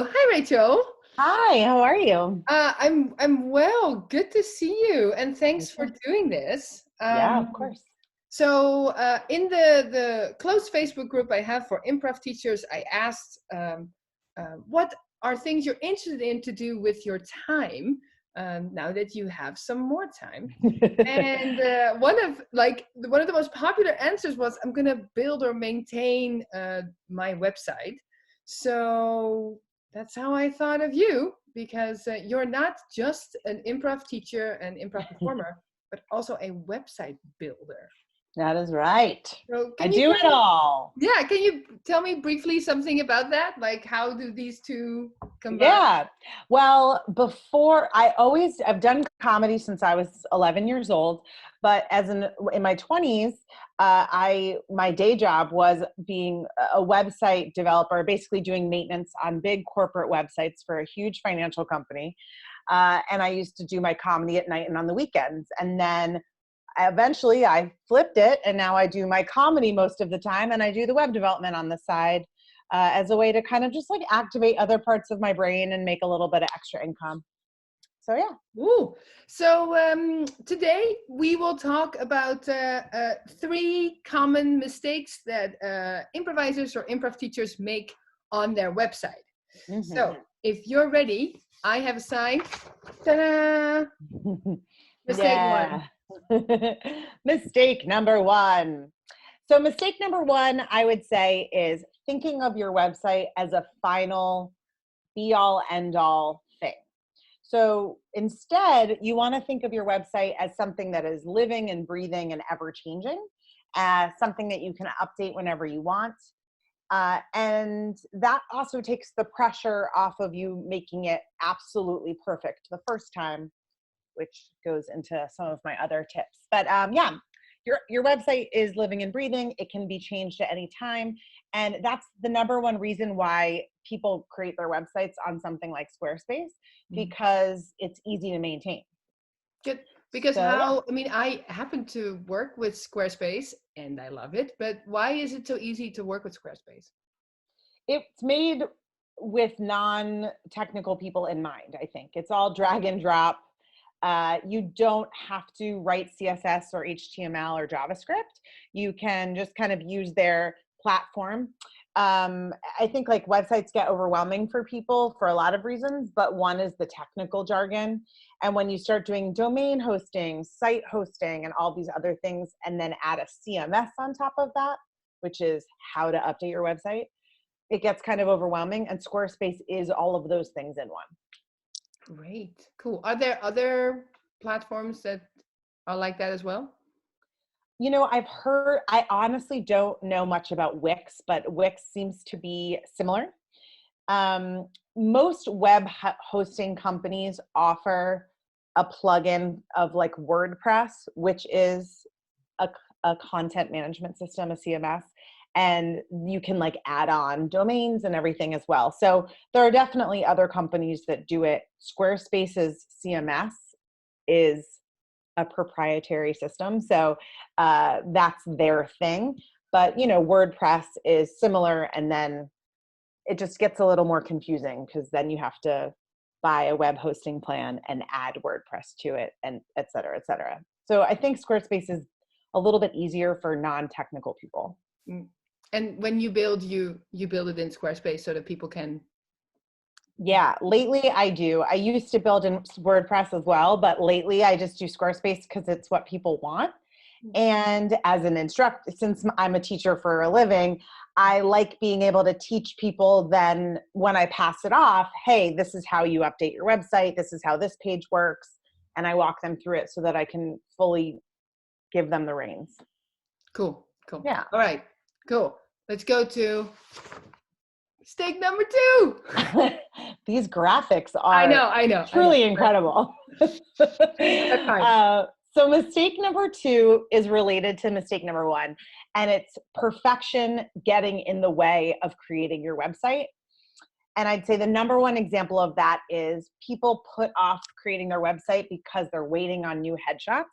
Hi, Rachel. Hi, how are you? I'm well. Good to see you, and thanks for doing this. Yeah, of course. In the closed Facebook group I have for improv teachers, I asked what are things you're interested in to do with your time now that you have some more time. And one of the most popular answers was, I'm gonna build or maintain my website. So that's how I thought of you, because you're not just an improv teacher and improv performer, but also a website builder. That is right. So I can you do tell it me, all. yeah, can you tell me briefly something about that? Like, how do these two combine? Yeah. Well, I've done comedy since I was 11 years old, but in my 20s, my day job was being a website developer, basically doing maintenance on big corporate websites for a huge financial company. And I used to do my comedy at night and on the weekends. And then eventually I flipped it, and now I do my comedy most of the time, and I do the web development on the side as a way to kind of just like activate other parts of my brain and make a little bit of extra income. So yeah. Ooh. So today we will talk about three common mistakes that improvisers or improv teachers make on their website. So if you're ready, I have a sign. Ta-da! Mistake Yeah. one. Mistake number one. So mistake number one, I would say, is thinking of your website as a final be all end all thing. So instead, you want to think of your website as something that is living and breathing and ever changing, as something that you can update whenever you want. And that also takes the pressure off of you making it absolutely perfect the first time, which goes into some of my other tips. But yeah, your website is living and breathing. It can be changed at any time. And that's the number one reason why people create their websites on something like Squarespace, because it's easy to maintain. Good. Because So yeah, I happen to work with Squarespace and I love it, but why is it so easy to work with Squarespace? it's made with non-technical people in mind, I think. It's all drag and drop. You don't have to write CSS or HTML or JavaScript. You can just kind of use their platform. I think like websites get overwhelming for people for a lot of reasons, but one is the technical jargon. And when you start doing domain hosting, site hosting, and all these other things, and then add a CMS on top of that, which is how to update your website, it gets kind of overwhelming. And Squarespace is all of those things in one. Great. Cool. Are there other platforms that are like that as well? You know, I honestly don't know much about Wix, but Wix seems to be similar. Most hosting companies offer a plugin of like WordPress, which is a, a content management system, a CMS, and you can like add on domains and everything as well. So there are definitely other companies that do it. Squarespace's CMS is a proprietary system. So that's their thing. But, you know, WordPress is similar, and then it just gets a little more confusing because then you have to buy a web hosting plan and add WordPress to it, and et cetera, et cetera. So I think Squarespace is a little bit easier for non-technical people. And when you build, you build it in Squarespace so that people can. Yeah, lately I do. I used to build in WordPress as well, but lately I just do Squarespace because it's what people want. And as an instructor, since I'm a teacher for a living, I like being able to teach people then when I pass it off, hey, this is how you update your website. This is how this page works. And I walk them through it so that I can fully give them the reins. Cool. Cool. Yeah. All right. Cool. Let's go to mistake number two. These graphics I are know. I know. truly incredible. That's fine. So mistake number two is related to mistake number one, and it's perfection getting in the way of creating your website. And I'd say the number one example of that is people put off creating their website because they're waiting on new headshots.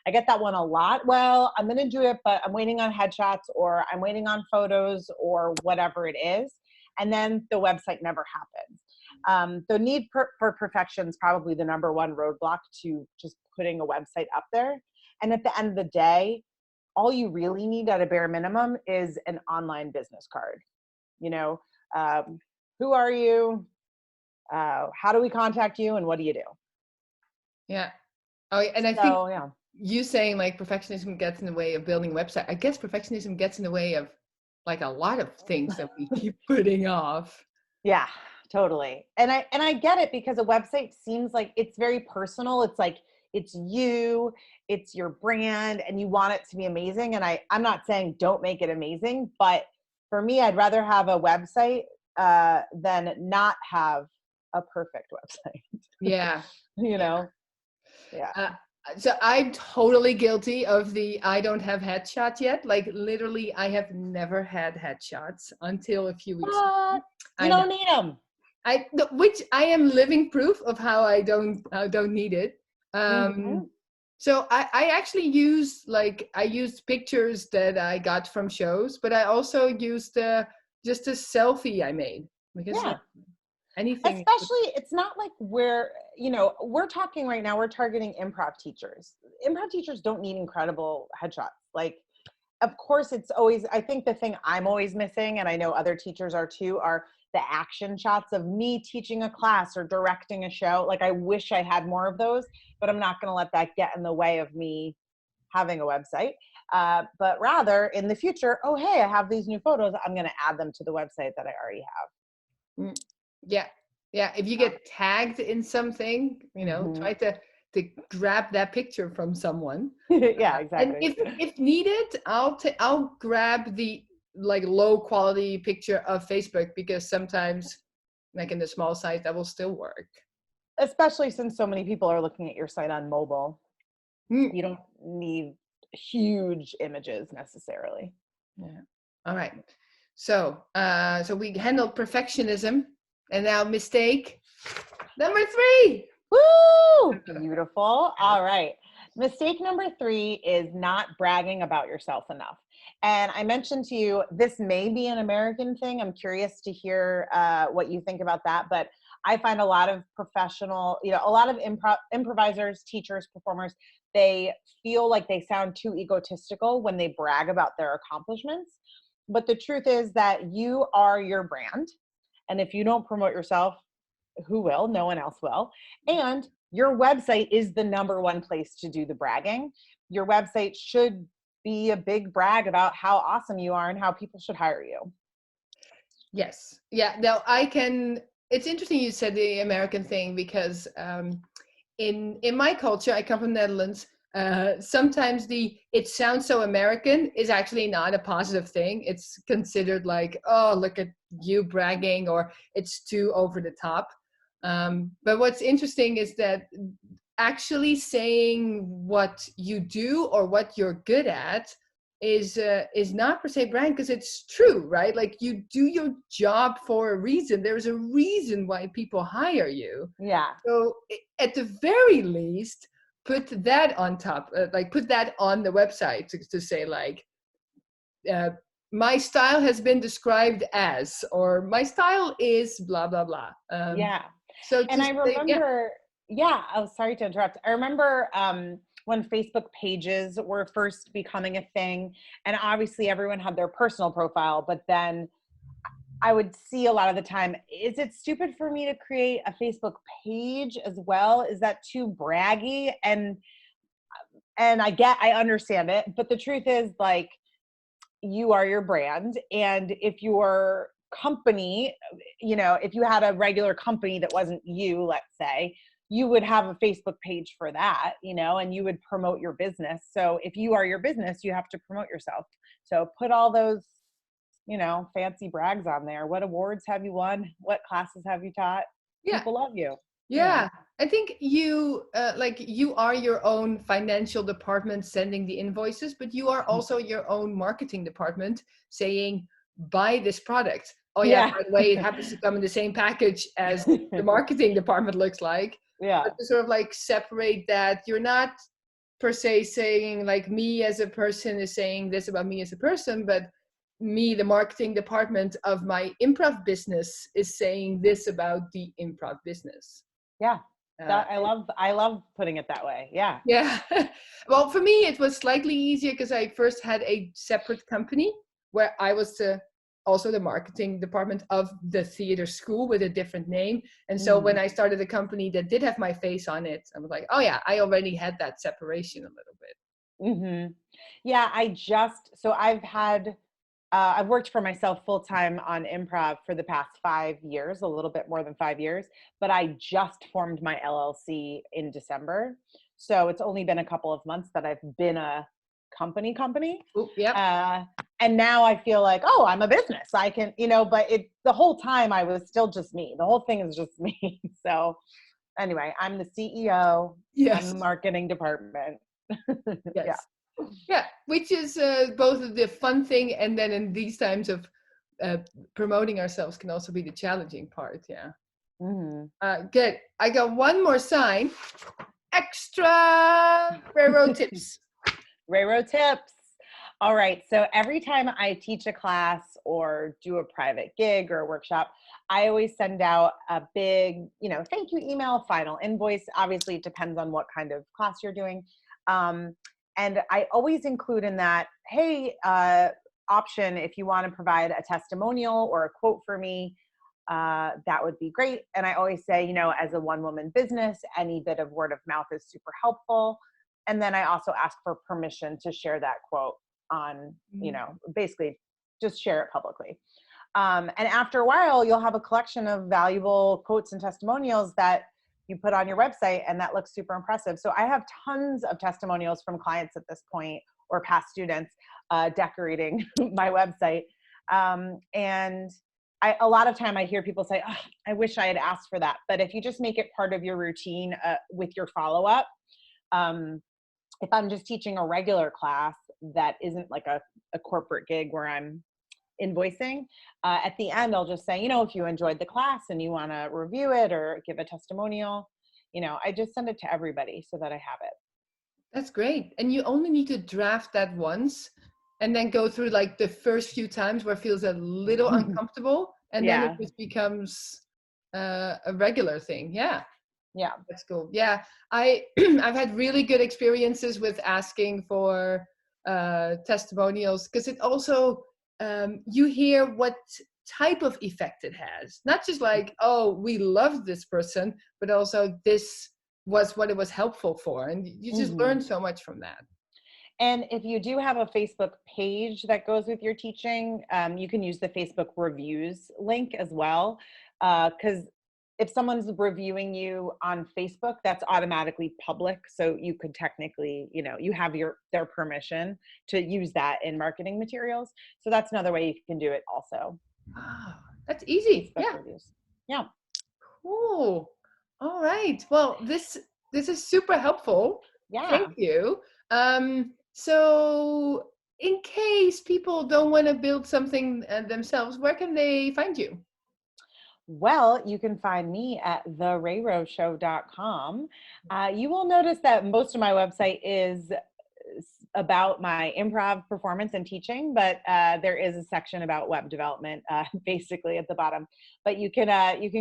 I get that one a lot. Well, I'm going to do it, but I'm waiting on headshots, or I'm waiting on photos, or whatever it is. And then the website never happens. The need for perfection is probably the number one roadblock to just putting a website up there. And at the end of the day, all you really need at a bare minimum is an online business card. You know, who are you? How do we contact you? And what do you do? Yeah. Oh, and I think you saying like perfectionism gets in the way of building a website. I guess perfectionism gets in the way of like a lot of things that we keep putting off. Yeah, totally. And I get it, because a website seems like it's very personal. It's like, it's you, it's your brand, and you want it to be amazing. And I'm not saying don't make it amazing, but for me, I'd rather have a website than not have a perfect website. Yeah. You know? Yeah. So I'm totally guilty of the I don't have headshots yet. Like literally, I have never had headshots until a few weeks ago. You don't need them. Which I am living proof of how I don't need it. So I actually used pictures that I got from shows, but I also used just a selfie I made, because anything. Especially, it's not like we're talking right now, we're targeting improv teachers. Improv teachers don't need incredible headshots. Like, of course, it's always, I think the thing I'm always missing, and I know other teachers are too, are the action shots of me teaching a class or directing a show. Like, I wish I had more of those, but I'm not going to let that get in the way of me having a website. But rather, in the future, oh, hey, I have these new photos. I'm going to add them to the website that I already have. Yeah. If you get tagged in something, try to grab that picture from someone. Yeah, exactly. And if needed, I'll grab the like low quality picture of Facebook, because sometimes, like in the small site, that will still work. Especially since so many people are looking at your site on mobile. You don't need huge images necessarily. Yeah. All right. So we handled perfectionism, and now mistake number 3. Woo! Beautiful. All right. Mistake number 3 is not bragging about yourself enough. And I mentioned to you, this may be an American thing. I'm curious to hear what you think about that. But I find a lot of professional, a lot of improvisers, teachers, performers, they feel like they sound too egotistical when they brag about their accomplishments. But the truth is that you are your brand. And if you don't promote yourself, who will? No one else will. And your website is the number one place to do the bragging. Your website should be a big brag about how awesome you are and how people should hire you. Yes. Yeah. Now it's interesting you said the American thing, because in my culture, I come from the Netherlands. Sometimes it sounds so American is actually not a positive thing. It's considered like, oh, look at you bragging, or it's too over the top. But what's interesting is that actually saying what you do or what you're good at is not per se brand, because it's true, right? Like, you do your job for a reason. There's a reason why people hire you. Yeah. So at the very least, put that on top, put that on the website to say like, my style has been described as, or my style is blah, blah, blah. Yeah. So, and I remember, oh, sorry to interrupt. I remember when Facebook pages were first becoming a thing, and obviously everyone had their personal profile, but then I would see a lot of the time, is it stupid for me to create a Facebook page as well? Is that too braggy? And I understand it, but the truth is, like, you are your brand. And if your company, if you had a regular company that wasn't you, let's say, you would have a Facebook page for that, and you would promote your business. So if you are your business, you have to promote yourself. So put all those, fancy brags on there. What awards have you won? What classes have you taught? Yeah. People love you. Yeah. I think you you are your own financial department sending the invoices, but you are also your own marketing department saying, buy this product. Oh yeah, by the way, it happens to come in the same package as the marketing department looks like. Yeah. But to sort of like separate that, you're not per se saying like, me as a person is saying this about me as a person, but me, the marketing department of my improv business, is saying this about the improv business. Yeah. I love putting it that way. Yeah. Yeah. Well, for me, it was slightly easier because I first had a separate company where I was also the marketing department of the theater school with a different name. And so when I started a company that did have my face on it, I was like, oh yeah, I already had that separation a little bit. Yeah. I've worked for myself full-time on improv for the past 5 years, a little bit more than 5 years, but I just formed my LLC in December. So it's only been a couple of months that I've been a company. Ooh, yep. And now I feel like, oh, I'm a business. I can, but the whole time I was still just me. The whole thing is just me. So anyway, I'm the CEO. Yes. I'm the marketing department. Yes. Yeah. Yeah, which is both the fun thing, and then in these times of promoting ourselves can also be the challenging part. Yeah. Good. I got one more sign. Extra railroad tips. Railroad tips. All right. So every time I teach a class or do a private gig or a workshop, I always send out a big, thank you email, final invoice. Obviously, it depends on what kind of class you're doing. And I always include in that, hey, option, if you want to provide a testimonial or a quote for me, that would be great. And I always say, as a one-woman business, any bit of word of mouth is super helpful. And then I also ask for permission to share that quote on, basically just share it publicly. And after a while, you'll have a collection of valuable quotes and testimonials that you put on your website, and that looks super impressive. So I have tons of testimonials from clients at this point, or past students decorating my website. And a lot of time I hear people say, oh, I wish I had asked for that. But if you just make it part of your routine with your follow-up, if I'm just teaching a regular class that isn't like a corporate gig where I'm invoicing, at the end, I'll just say, if you enjoyed the class and you want to review it or give a testimonial, I just send it to everybody so that I have it. That's great. And you only need to draft that once and then go through like the first few times where it feels a little uncomfortable. And then it just becomes a regular thing. Yeah. Yeah. That's cool. Yeah. I've had really good experiences with asking for testimonials, because it also, you hear what type of effect it has. Not just like, oh, we love this person, but also this was what it was helpful for. And you just learn so much from that. And if you do have a Facebook page that goes with your teaching, you can use the Facebook reviews link as well. Because if someone's reviewing you on Facebook, that's automatically public. So you could technically, you have their permission to use that in marketing materials. So that's another way you can do it also. Ah, that's easy. Facebook yeah. Reviews. Yeah. Cool. All right. Well, this is super helpful. Yeah. Thank you. So in case people don't want to build something themselves, where can they find you? Well, you can find me at thereyroshow.com. You will notice that most of my website is about my improv performance and teaching, but there is a section about web development basically at the bottom. But you can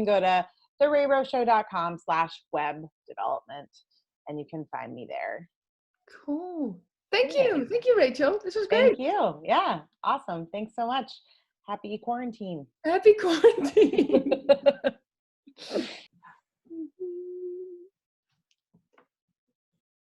go to theyroshow.com/web development, and you can find me there. Cool. Thank you. Thank you, Rachel. This was great. Thank you. Yeah. Awesome. Thanks so much. Happy quarantine. Happy quarantine.